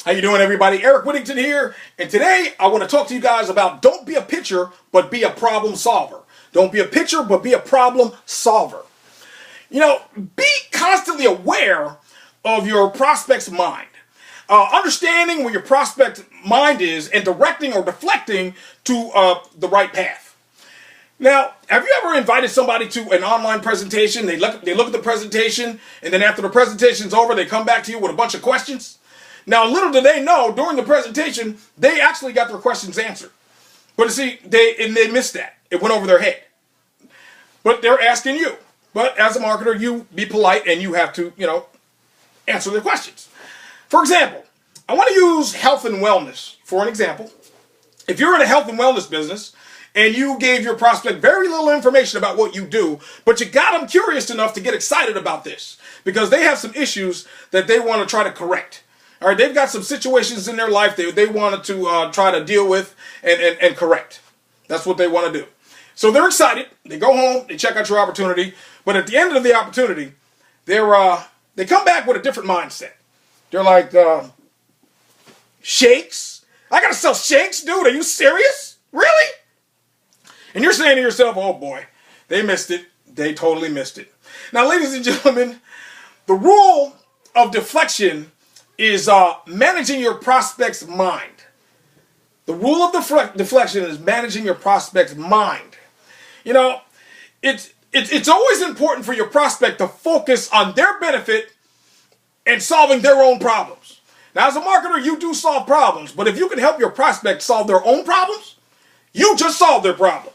How you doing, everybody? Eric Whittington here, and today I want to talk to you guys about don't be a pitcher, but be a problem solver. Don't be a pitcher, but be a problem solver. Be constantly aware of your prospect's mind. Understanding where your prospect's mind is and directing or deflecting to the right path. Now, have you ever invited somebody to an online presentation? They look at the presentation, and then after the presentation's over, they come back to you with a bunch of questions. Now, little do they know, during the presentation, they actually got their questions answered. But you see, they missed that. It went over their head. But they're asking you. But as a marketer, you be polite and you have to, answer their questions. For example, I want to use health and wellness for an example. If you're in a health and wellness business and you gave your prospect very little information about what you do, but you got them curious enough to get excited about this because they have some issues that they want to try to correct. All right, they've got some situations in their life they wanted to try to deal with and correct. That's what they want to do. So they're excited. They go home. They check out your opportunity. But at the end of the opportunity, they come back with a different mindset. They're like, shakes? I got to sell shakes? Dude, are you serious? Really? And you're saying to yourself, oh boy, they missed it. They totally missed it. Now, ladies and gentlemen, the rule of deflection is managing your prospect's mind. The rule of deflection is managing your prospect's mind. It's always important for your prospect to focus on their benefit and solving their own problems. Now, as a marketer, you do solve problems, but if you can help your prospect solve their own problems, you just solved their problem.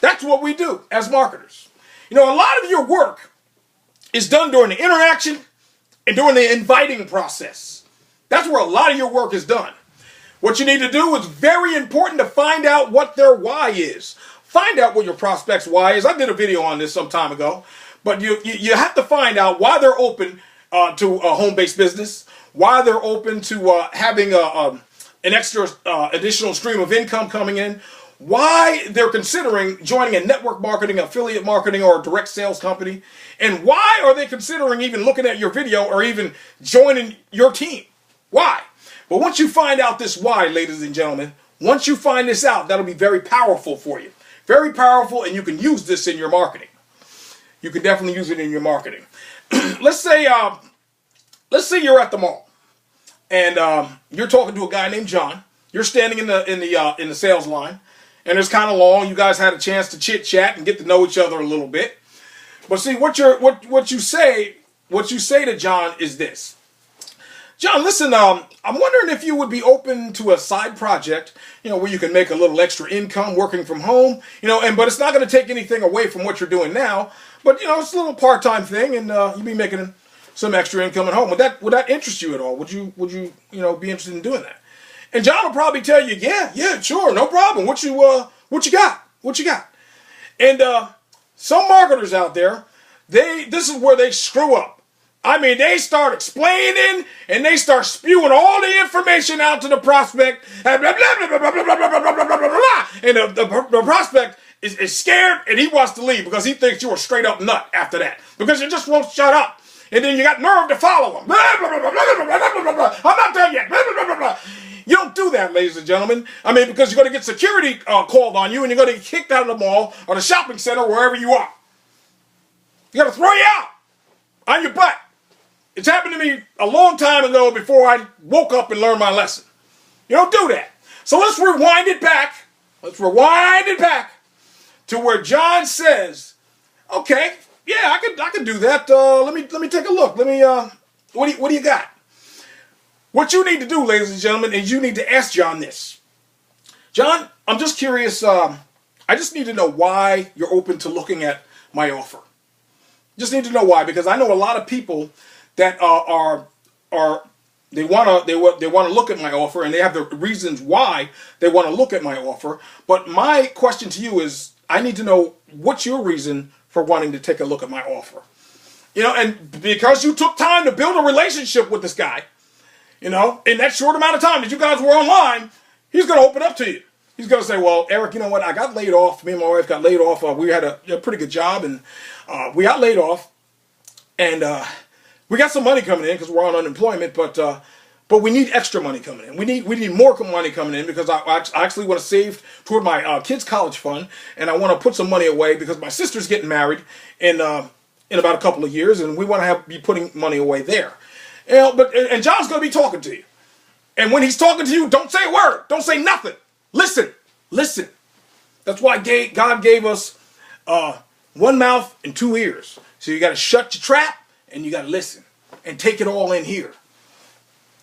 That's what we do as marketers. A lot of your work is done during the interaction and during the inviting process. That's where a lot of your work is done. What you need to do is very important to find out what their why is. Find out what your prospect's why is. I did a video on this some time ago, but you have to find out why they're open to a home-based business, why they're open to having an extra additional stream of income coming in, why they're considering joining a network marketing, affiliate marketing, or a direct sales company, and why are they considering even looking at your video or even joining your team. Why? But once you find out this why, ladies and gentlemen, once you find this out, that'll be very powerful for you. Very powerful, and you can use this in your marketing. You can definitely use it in your marketing. Let's say you're at the mall, and you're talking to a guy named John. You're standing in the sales line, and it's kind of long. You guys had a chance to chit chat and get to know each other a little bit. But see, what you say to John is this. John, listen, I'm wondering if you would be open to a side project, where you can make a little extra income working from home, but it's not going to take anything away from what you're doing now, but, it's a little part-time thing, and you'll be making some extra income at home. Would that interest you at all? Would you be interested in doing that? And John will probably tell you, yeah, sure, no problem. What you got? What you got? And some marketers out there, this is where they screw up. I mean, they start explaining and they start spewing all the information out to the prospect, and blah, blah, blah, blah, blah, blah, blah, blah, blah, blah, blah. And the prospect is scared and he wants to leave because he thinks you're a straight up nut after that because you just won't shut up. And then you got nerve to follow him. Blah, blah, blah, blah, blah, blah, blah, blah, blah. I'm not done yet. Blah, blah, blah, blah, blah. You don't do that, ladies and gentlemen. I mean, because you're going to get security called on you and you're going to get kicked out of the mall or the shopping center, wherever you are. You're going to throw you out on your butt. It's happened to me a long time ago before I woke up and learned my lesson. You don't do that. So let's rewind it back. Let's rewind it back to where John says, okay, yeah, I could do that. Let me take a look. What do you got? What you need to do, ladies and gentlemen, is you need to ask John this. John, I'm just curious. I just need to know why you're open to looking at my offer. Just need to know why, because I know a lot of people that they want to look at my offer, and they have the reasons why they want to look at my offer. But my question to you is, I need to know what's your reason for wanting to take a look at my offer. And because you took time to build a relationship with this guy, in that short amount of time that you guys were online, he's going to open up to you. He's going to say, well, Eric, you know what? I got laid off. Me and my wife got laid off. We had a pretty good job, and we got laid off. And we got some money coming in because we're on unemployment, but but we need extra money coming in. We need more money coming in because I actually want to save toward my kids' college fund, and I want to put some money away because my sister's getting married in about a couple of years, and we want to be putting money away there. And John's going to be talking to you, and when he's talking to you, don't say a word, don't say nothing. Listen. That's why God gave us one mouth and two ears. So you got to shut your trap and you got to listen and take it all in here.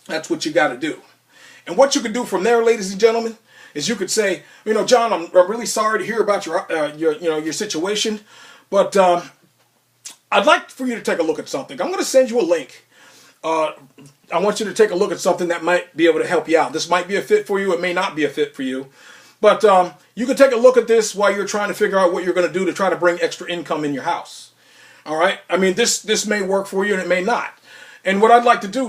That's what you got to do. And what you can do from there, ladies and gentlemen, is you could say, John, I'm really sorry to hear about your situation, but I'd like for you to take a look at something. I'm going to send you a link. I want you to take a look at something that might be able to help you out. This might be a fit for you. It may not be a fit for you. But you can take a look at this while you're trying to figure out what you're going to do to try to bring extra income in your house. All right? I mean, this may work for you and it may not. And what I'd like to do,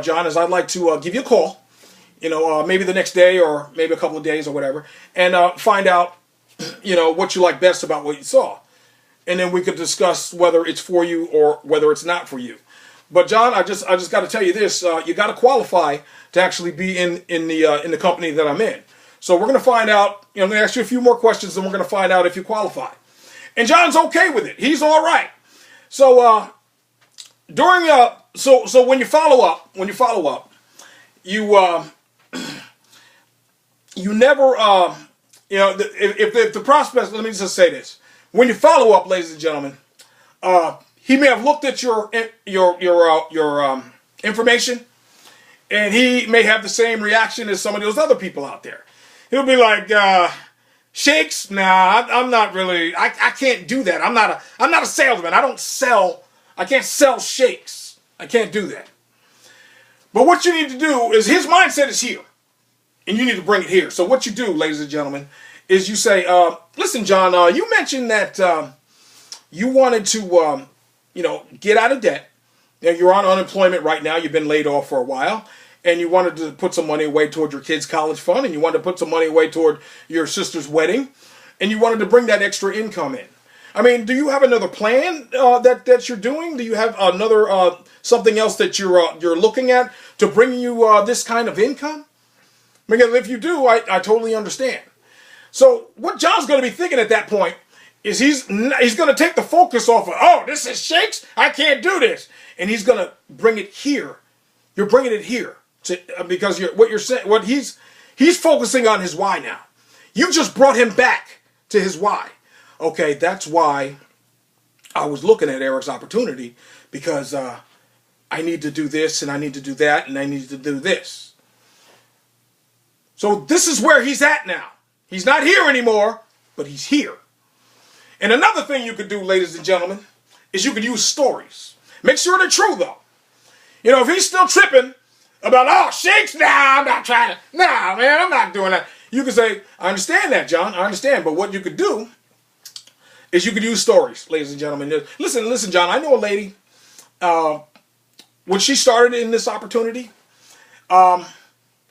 John, is I'd like to give you a call, maybe the next day or maybe a couple of days or whatever, and find out, what you like best about what you saw. And then we could discuss whether it's for you or whether it's not for you. But John, I just got to tell you this: you got to qualify to actually be in the company that I'm in. So we're going to find out. I'm going to ask you a few more questions, and we're going to find out if you qualify. And John's okay with it; he's all right. So so when you follow up, you you never if the prospect. Let me just say this: when you follow up, ladies and gentlemen, he may have looked at your information, and he may have the same reaction as some of those other people out there. He'll be like, shakes? Nah, I'm not really. I can't do that. I'm not a salesman. I can't sell shakes. I can't do that. But what you need to do is, his mindset is here, and you need to bring it here. So what you do, ladies and gentlemen, is you say, listen, John, you mentioned that you wanted to get out of debt. You're on unemployment right now. You've been laid off for a while. And you wanted to put some money away toward your kids' college fund. And you wanted to put some money away toward your sister's wedding. And you wanted to bring that extra income in. I mean, do you have another plan that you're doing? Do you have another something else that you're looking at to bring you this kind of income? Because if you do, I totally understand. So what John's going to be thinking at that point is he's going to take the focus off of, oh, this is shakes, I can't do this, and he's going to bring it here. You're bringing it here because he's focusing on his why now. You just brought him back to his why. Okay, that's why I was looking at Eric's opportunity, because I need to do this and I need to do that and I need to do this. So this is where he's at now. He's not here anymore, but he's here. And another thing you could do, ladies and gentlemen, is you could use stories. Make sure they're true, though. If he's still tripping about, oh, shakes, nah, I'm not trying to, nah, man, I'm not doing that. You could say, I understand that, John, I understand. But what you could do is you could use stories, ladies and gentlemen. Listen, John, I know a lady, when she started in this opportunity,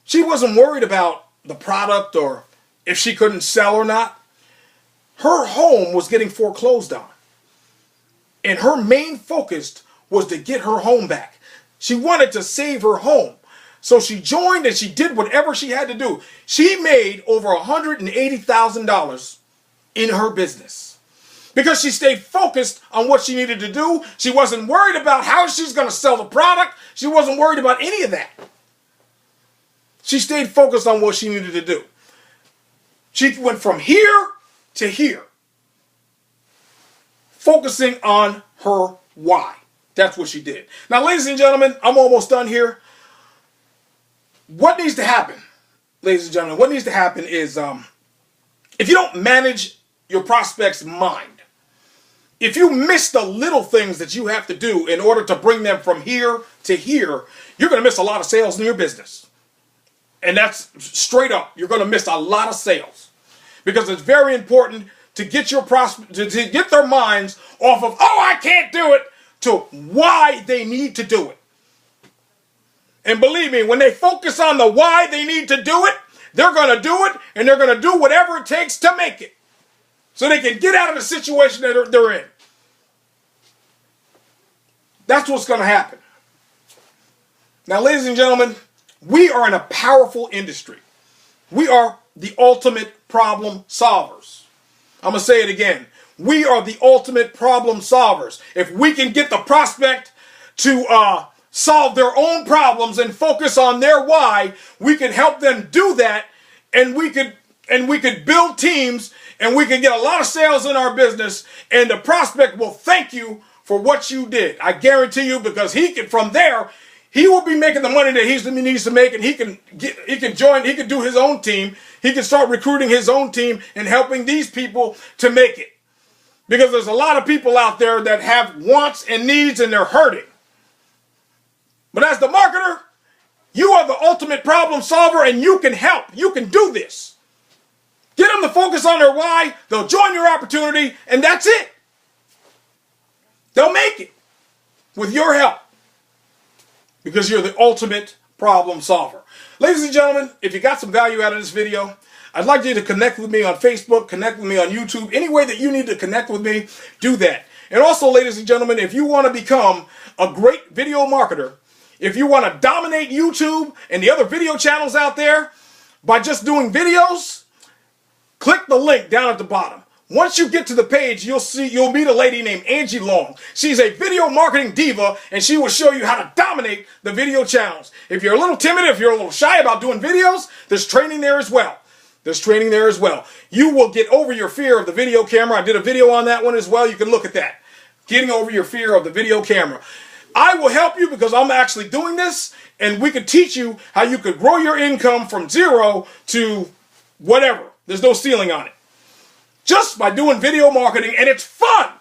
she wasn't worried about the product or if she couldn't sell or not. Her home was getting foreclosed on. And her main focus was to get her home back. She wanted to save her home. So she joined and she did whatever she had to do. She made over $180,000 in her business because she stayed focused on what she needed to do. She wasn't worried about how she's going to sell the product. She wasn't worried about any of that. She stayed focused on what she needed to do. She went from here to here, focusing on her why. That's what she did. Now, ladies and gentlemen, I'm almost done here. What needs to happen, ladies and gentlemen, what needs to happen is if you don't manage your prospect's mind, if you miss the little things that you have to do in order to bring them from here to here, you're going to miss a lot of sales in your business. And that's straight up. You're going to miss a lot of sales because it's very important to get your to get their minds off of, oh, I can't do it, to why they need to do it. And believe me, when they focus on the why they need to do it, they're going to do it, and they're going to do whatever it takes to make it so they can get out of the situation that they're in. That's what's going to happen. Now, ladies and gentlemen, we are in a powerful industry. We are the ultimate problem solvers. I'm going to say it again. We are the ultimate problem solvers. If we can get the prospect to solve their own problems and focus on their why, we can help them do that, and we could build teams, and we can get a lot of sales in our business, and the prospect will thank you for what you did. I guarantee you, because from there, he will be making the money that he needs to make, and he can do his own team. He can start recruiting his own team and helping these people to make it. Because there's a lot of people out there that have wants and needs, and they're hurting. But as the marketer, you are the ultimate problem solver, and you can help. You can do this. Get them to focus on their why. They'll join your opportunity, and that's it. They'll make it with your help, because you're the ultimate problem solver. Ladies and gentlemen, if you got some value out of this video, I'd like you to connect with me on Facebook, connect with me on YouTube. Any way that you need to connect with me, do that. And also, ladies and gentlemen, if you want to become a great video marketer, if you want to dominate YouTube and the other video channels out there by just doing videos, click the link down at the bottom. Once you get to the page, you'll meet a lady named Angie Long. She's a video marketing diva, and she will show you how to dominate the video channels. If you're a little timid, if you're a little shy about doing videos, there's training there as well. You will get over your fear of the video camera. I did a video on that one as well. You can look at that. Getting over your fear of the video camera. I will help you, because I'm actually doing this, and we could teach you how you could grow your income from 0 to whatever. There's no ceiling on it. Just by doing video marketing, and it's fun.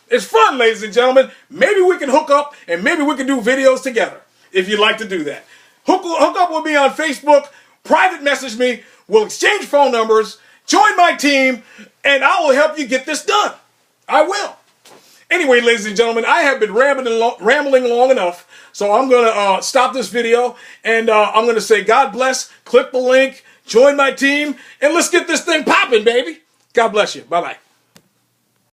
It's fun, ladies and gentlemen. Maybe we can hook up, and maybe we can do videos together if you'd like to do that. Hook up with me on Facebook, private message me, we'll exchange phone numbers, join my team, and I will help you get this done. I will. Anyway, ladies and gentlemen, I have been rambling long enough, so I'm going to stop this video, and I'm going to say God bless, click the link, join my team, and let's get this thing popping, baby. God bless you. Bye-bye.